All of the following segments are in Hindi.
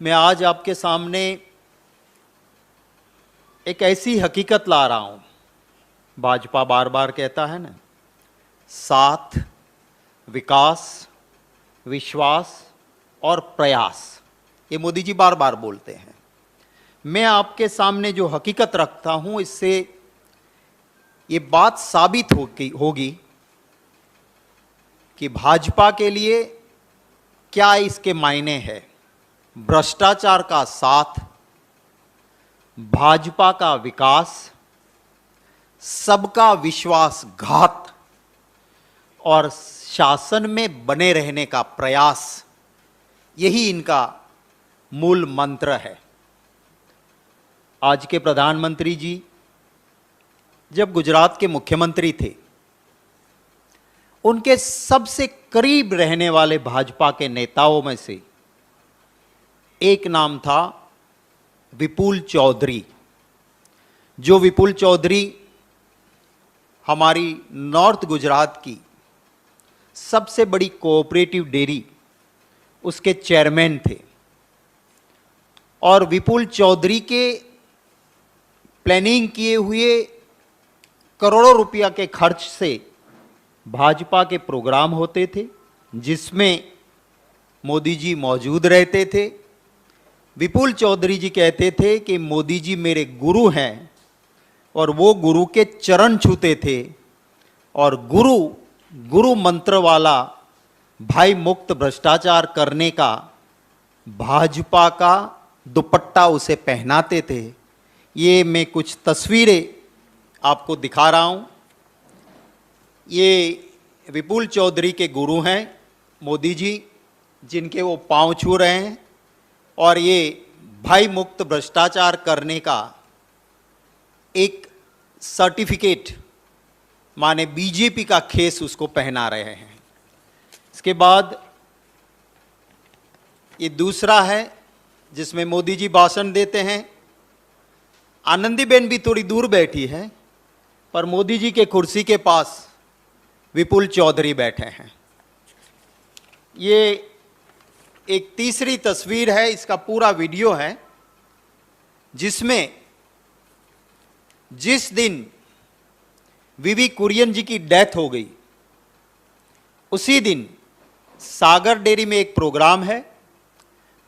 मैं आज आपके सामने एक ऐसी हकीकत ला रहा हूं। भाजपा बार बार कहता है ना, साथ, विकास, विश्वास और प्रयास, ये मोदी जी बार बार बोलते हैं। मैं आपके सामने जो हकीकत रखता हूं, इससे ये बात साबित होगी कि भाजपा के लिए क्या इसके मायने हैं। भ्रष्टाचार का साथ, भाजपा का विकास, सबका विश्वासघात और शासन में बने रहने का प्रयास, यही इनका मूल मंत्र है। आज के प्रधानमंत्री जी जब गुजरात के मुख्यमंत्री थे, उनके सबसे करीब रहने वाले भाजपा के नेताओं में से एक नाम था विपुल चौधरी। जो विपुल चौधरी हमारी नॉर्थ गुजरात की सबसे बड़ी कोऑपरेटिव डेयरी, उसके चेयरमैन थे। और विपुल चौधरी के प्लानिंग किए हुए करोड़ों रुपया के खर्च से भाजपा के प्रोग्राम होते थे, जिसमें मोदी जी मौजूद रहते थे। विपुल चौधरी जी कहते थे कि मोदी जी मेरे गुरु हैं, और वो गुरु के चरण छूते थे। और गुरु मंत्र वाला भाई मुक्त भ्रष्टाचार करने का भाजपा का दुपट्टा उसे पहनाते थे। ये मैं कुछ तस्वीरें आपको दिखा रहा हूँ। ये विपुल चौधरी के गुरु हैं मोदी जी, जिनके वो पांव छू रहे हैं। और ये भाई मुक्त भ्रष्टाचार करने का एक सर्टिफिकेट, माने बीजेपी का खेस उसको पहना रहे हैं। इसके बाद ये दूसरा है जिसमें मोदी जी भाषण देते हैं। आनंदीबेन भी थोड़ी दूर बैठी है, पर मोदी जी के कुर्सी के पास विपुल चौधरी बैठे हैं। ये एक तीसरी तस्वीर है, इसका पूरा वीडियो है, जिसमें जिस दिन वीवी कुरियन जी की डेथ हो गई, उसी दिन सागर डेयरी में एक प्रोग्राम है।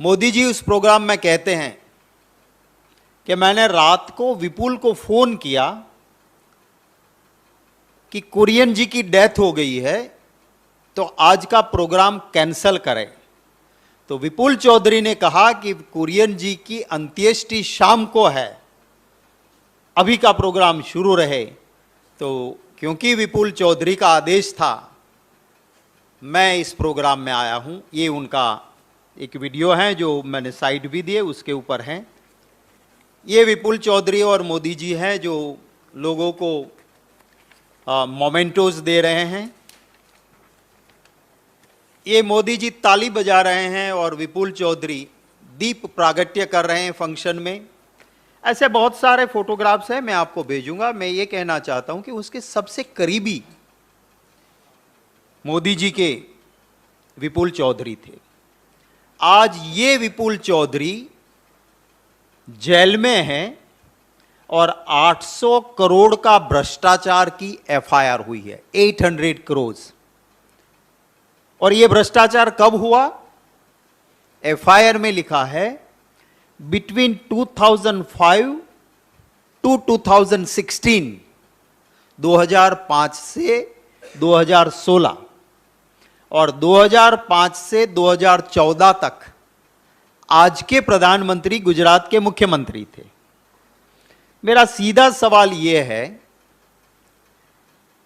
मोदी जी उस प्रोग्राम में कहते हैं कि मैंने रात को विपुल को फोन किया कि कुरियन जी की डेथ हो गई है, तो आज का प्रोग्राम कैंसल करें। तो विपुल चौधरी ने कहा कि कुरियन जी की अंत्येष्टि शाम को है, अभी का प्रोग्राम शुरू रहे। तो क्योंकि विपुल चौधरी का आदेश था, मैं इस प्रोग्राम में आया हूं। ये उनका एक वीडियो है जो मैंने साइड भी दिए, उसके ऊपर हैं। ये विपुल चौधरी और मोदी जी हैं जो लोगों को मोमेंटोज दे रहे हैं। ये मोदी जी ताली बजा रहे हैं और विपुल चौधरी दीप प्रागट्य कर रहे हैं फंक्शन में। ऐसे बहुत सारे फोटोग्राफ्स हैं, मैं आपको भेजूंगा। मैं ये कहना चाहता हूं कि उसके सबसे करीबी मोदी जी के विपुल चौधरी थे। आज ये विपुल चौधरी जेल में हैं और 800 करोड़ का भ्रष्टाचार की एफआईआर हुई है, 800 करोड़। और यह भ्रष्टाचार कब हुआ? एफआईआर में लिखा है बिटवीन 2005 टू 2016, 2005 से 2016 और 2005 से 2014 तक आज के प्रधानमंत्री गुजरात के मुख्यमंत्री थे। मेरा सीधा सवाल यह है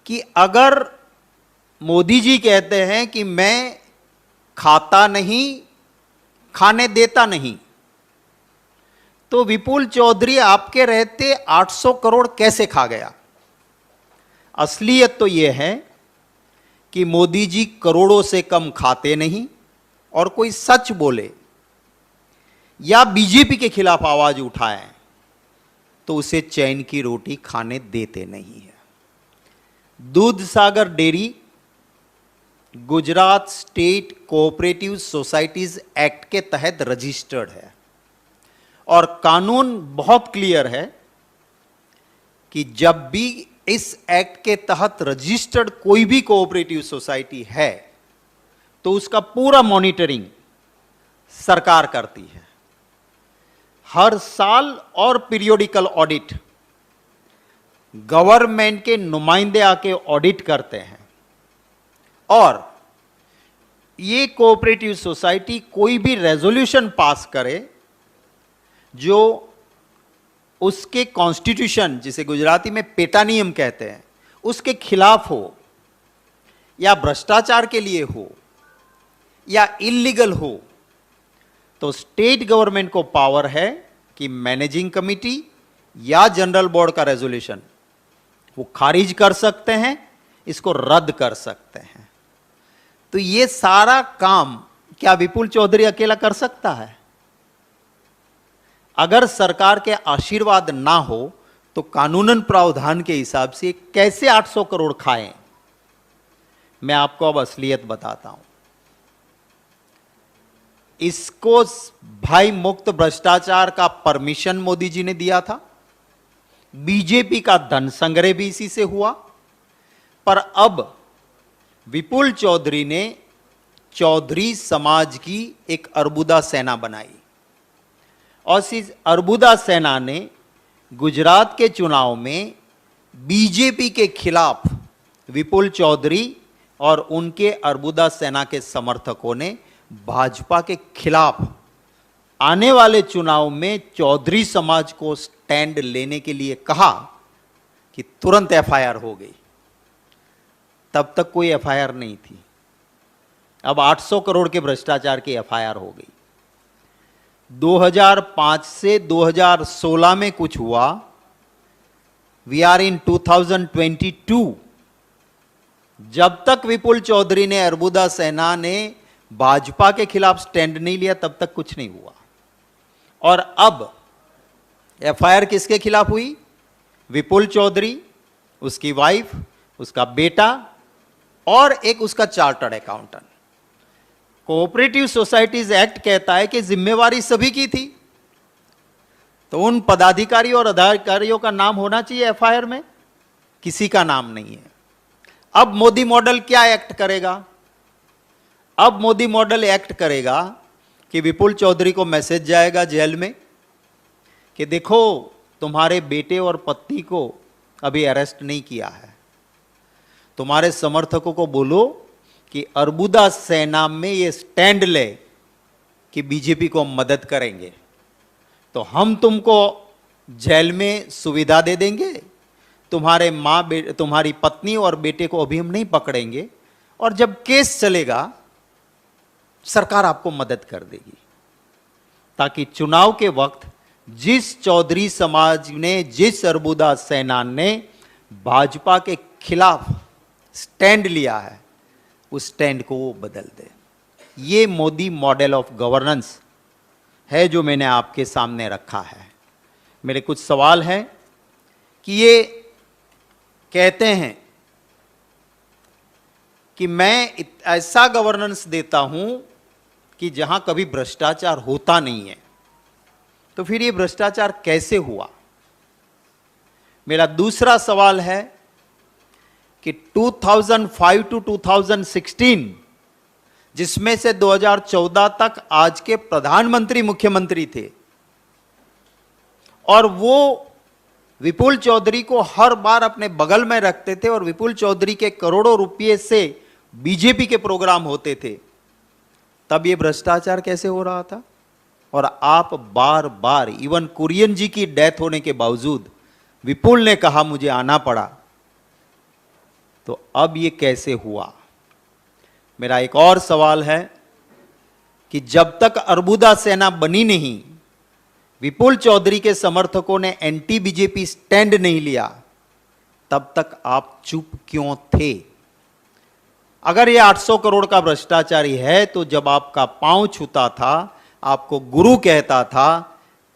कि अगर मोदी जी कहते हैं कि मैं खाता नहीं, खाने देता नहीं, तो विपुल चौधरी आपके रहते 800 करोड़ कैसे खा गया? असलियत तो यह है कि मोदी जी करोड़ों से कम खाते नहीं, और कोई सच बोले या बीजेपी के खिलाफ आवाज उठाए तो उसे चैन की रोटी खाने देते नहीं है। Doodh Sagar dairy Gujarat state cooperative societies act के तहत रजिस्टर्ड है। और कानून बहुत क्लियर है कि जब भी इस एक्ट के तहत रजिस्टर्ड कोई भी कोऑपरेटिव सोसाइटी है तो उसका पूरा मॉनिटरिंग सरकार करती है। हर साल और पीरियोडिकल ऑडिट गवर्नमेंट के नुमाइंदे आके ऑडिट करते हैं और ये कोऑपरेटिव सोसाइटी कोई भी रेजोल्यूशन पास करे जो उसके कॉन्स्टिट्यूशन, जिसे गुजराती में पेटा नियम कहते हैं, उसके खिलाफ हो या भ्रष्टाचार के लिए हो या इलीगल हो, तो स्टेट गवर्नमेंट को पावर है कि मैनेजिंग कमिटी या जनरल बोर्ड का रेजोल्यूशन वो खारिज कर सकते हैं, इसको रद्द कर सकते हैं। तो ये सारा काम क्या विपुल चौधरी अकेला कर सकता है? अगर सरकार के आशीर्वाद ना हो तो कानूनन प्रावधान के हिसाब से कैसे 800 करोड़ खाएं? मैं आपको अब असलियत बताता हूं। इसको भाई मुक्त भ्रष्टाचार का परमिशन मोदी जी ने दिया था, बीजेपी का धन संग्रह भी इसी से हुआ, पर अब विपुल चौधरी ने चौधरी समाज की एक अर्बुदा सेना बनाई और इस अर्बुदा सेना ने गुजरात के चुनाव में बीजेपी के खिलाफ विपुल चौधरी और उनके अर्बुदा सेना के समर्थकों ने भाजपा के खिलाफ आने वाले चुनाव में चौधरी समाज को स्टैंड लेने के लिए कहा कि तुरंत एफआईआर हो गई। तब तक कोई एफआईआर नहीं थी, अब 800 करोड़ के भ्रष्टाचार की एफआईआर हो गई। 2005 से 2016 में कुछ हुआ, वी आर इन 2022। जब तक विपुल चौधरी ने, अर्बुदा सेना ने भाजपा के खिलाफ स्टैंड नहीं लिया तब तक कुछ नहीं हुआ। और अब एफआईआर किसके खिलाफ हुई? विपुल चौधरी, उसकी वाइफ, उसका बेटा और एक उसका chartered accountant. Cooperative societies act कहता है कि जिम्मेवारी सभी की थी, तो उन पदाधिकारी और अधिकारियों का नाम होना चाहिए एफआईआर में, किसी का नाम नहीं है। अब मोदी मॉडल क्या एक्ट करेगा? अब मोदी मॉडल एक्ट करेगा कि विपुल चौधरी को मैसेज जाएगा जेल में कि देखो तुम्हारे बेटे और पत्नी को अभी अरेस्ट नहीं किया है, तुम्हारे समर्थकों को बोलो कि अर्बुदा सेना में ये स्टैंड ले कि बीजेपी को मदद करेंगे, तो हम तुमको जेल में सुविधा दे देंगे, तुम्हारी पत्नी और बेटे को अभी हम नहीं पकड़ेंगे, और जब केस चलेगा सरकार आपको मदद कर देगी, ताकि चुनाव के वक्त जिस चौधरी समाज ने, जिस अर्बुदा सेना ने भाजपा के खिलाफ स्टैंड लिया है, उस स्टैंड को वो बदल दे। ये मोदी मॉडल ऑफ गवर्नेंस है जो मैंने आपके सामने रखा है। मेरे कुछ सवाल हैं कि ये कहते हैं कि मैं ऐसा गवर्नेंस देता हूं कि जहां कभी भ्रष्टाचार होता नहीं है, तो फिर ये भ्रष्टाचार कैसे हुआ? मेरा दूसरा सवाल है कि 2005 टू 2016, जिसमें से 2014 तक आज के प्रधानमंत्री मुख्यमंत्री थे, और वो विपुल चौधरी को हर बार अपने बगल में रखते थे और विपुल चौधरी के करोड़ों रुपए से बीजेपी के प्रोग्राम होते थे, तब ये भ्रष्टाचार कैसे हो रहा था? और आप बार बार, इवन कुरियन जी की डेथ होने के बावजूद विपुल ने कहा मुझे आना पड़ा, तो अब ये कैसे हुआ? मेरा एक और सवाल है कि जब तक अर्बुदा सेना बनी नहीं, विपुल चौधरी के समर्थकों ने एंटी बीजेपी स्टैंड नहीं लिया, तब तक आप चुप क्यों थे? अगर ये 800 करोड़ का भ्रष्टाचारी है, तो जब आपका पांव छूता था, आपको गुरु कहता था,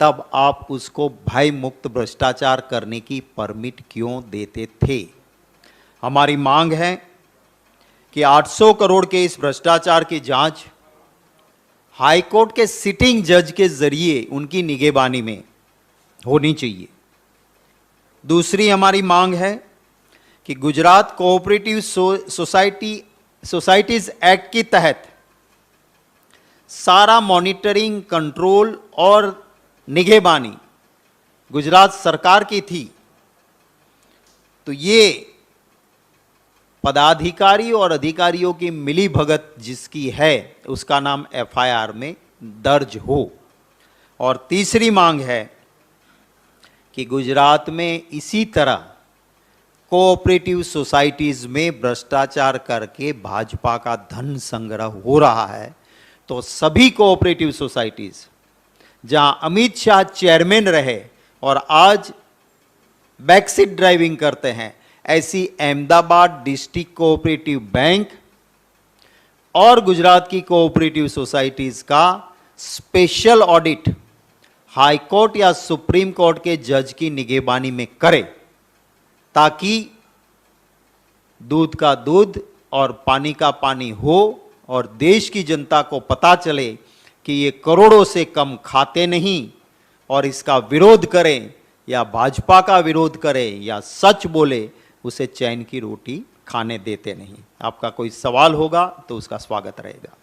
तब आप उसको भय मुक्त भ्रष्टाचार करने की परमिट क्यों देते थे? हमारी मांग है कि 800 करोड़ के इस भ्रष्टाचार की जांच हाई कोर्ट के सिटिंग जज के जरिए उनकी निगरानी में होनी चाहिए। दूसरी हमारी मांग है कि गुजरात कोऑपरेटिव सोसाइटीज एक्ट के तहत सारा मॉनिटरिंग, कंट्रोल और निगरानी गुजरात सरकार की थी, तो ये पदाधिकारी और अधिकारियों की मिली भगत जिसकी है उसका नाम एफआईआर में दर्ज हो। और तीसरी मांग है कि गुजरात में इसी तरह कोऑपरेटिव सोसाइटीज में भ्रष्टाचार करके भाजपा का धन संग्रह हो रहा है, तो सभी कोऑपरेटिव सोसाइटीज जहां अमित शाह चेयरमैन रहे और आज बैकसीट ड्राइविंग करते हैं, ऐसी अहमदाबाद डिस्ट्रिक्ट कोऑपरेटिव बैंक और गुजरात की कोऑपरेटिव सोसाइटीज का स्पेशल ऑडिट हाई कोर्ट या सुप्रीम कोर्ट के जज की निगरानी में करे, ताकि दूध का दूध और पानी का पानी हो और देश की जनता को पता चले कि ये करोड़ों से कम खाते नहीं, और इसका विरोध करें या भाजपा का विरोध करें या सच बोले, उसे चैन की रोटी खाने देते नहीं। आपका कोई सवाल होगा तो उसका स्वागत रहेगा।